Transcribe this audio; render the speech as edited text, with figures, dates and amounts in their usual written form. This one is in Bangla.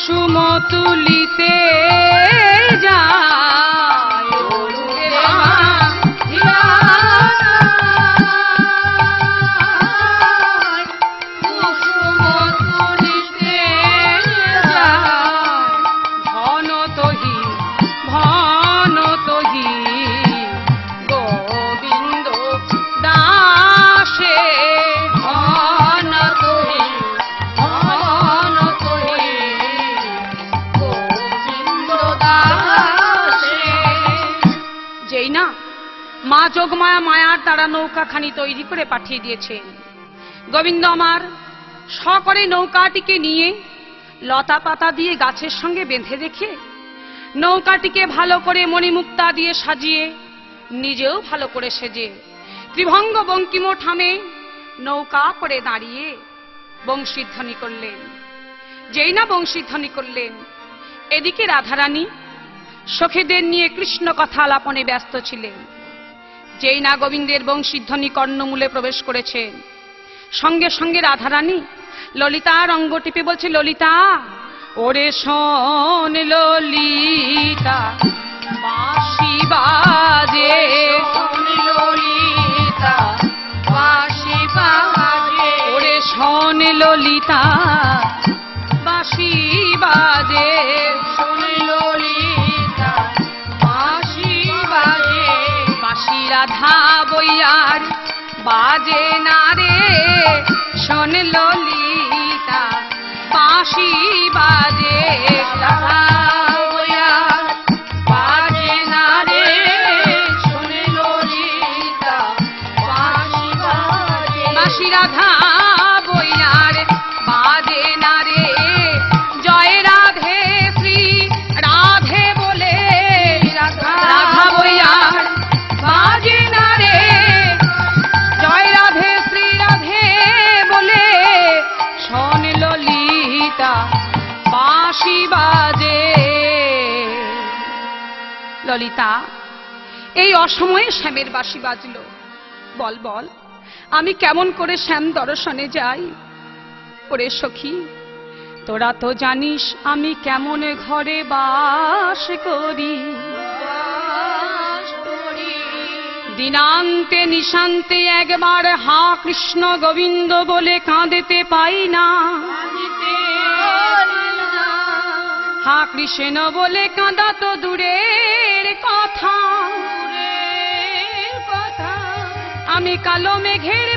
কুসুম তুলিতে যায় কুসুম তুলিতে যায় ঘন তহি গোবিন্দ দাসে ঘন তহি গোবিন্দ দাসে। যেই না মা যোগমায়া মায়ার তারা নৌকাখানি তৈরি করে পাঠিয়ে দিয়েছেন, গোবিন্দ আমার সকলে নৌকাটিকে নিয়ে লতা পাতা দিয়ে গাছের সঙ্গে বেঁধে রেখে নৌকাটিকে ভালো করে মণিমুক্তা দিয়ে সাজিয়ে নিজেও ভালো করে সেজে ত্রিভঙ্গ বঙ্কিম ঠামে নৌকা করে দাঁড়িয়ে বংশীধ্বনি করলেন। যেই না বংশীধ্বনি করলেন, এদিকে রাধারানী সখীদের নিয়ে কৃষ্ণ কথা আলাপনে ব্যস্ত ছিলেন। যেই না গোবিন্দের বংশীধ্বনি কর্ণমূলে প্রবেশ করেছেন, সঙ্গে সঙ্গে রাধারানী ললিতার অঙ্গ টিপে বলছে, ললিতা ওরে শোন ললিতা বাঁশি বাজে, ললিতা বাঁশি বাজে, ওরে শোন ললিতা বাঁশি বাজে, শোন ললিতা বাঁশি বাজে, বাঁশি রাধা বইয়ার বাজে না রে, শোন ললিতা বাঁশি বাজে, রাধা বইয়ার বাজে না রে, শোন ললিতা বাঁশি বাজে, বাঁশি রাধা বইয়ার বাজে না রে, জয় রাধে শ্রী রাধে বলে রাধা বইয়ার বাজে না রে, জয় রাধে শ্রী রাধে বলে শোন ললিতা বাঁশি বাজে। ললিতা এই অসময়ে শ্যামের বাঁশি বাজলো, বল বল আমি কেমন করে শ্যাম দর্শনে যাই? ওরে সখী তোরা তো জানিস আমি কেমন ঘরে বাস করি, দিনান্তে নিশান্তে একবার হা কৃষ্ণ গোবিন্দ বলে কাঁদেতে পাই না, হা কৃষ্ণ বলে কাঁদা তো দূরের কথা, আমি কালো মেঘের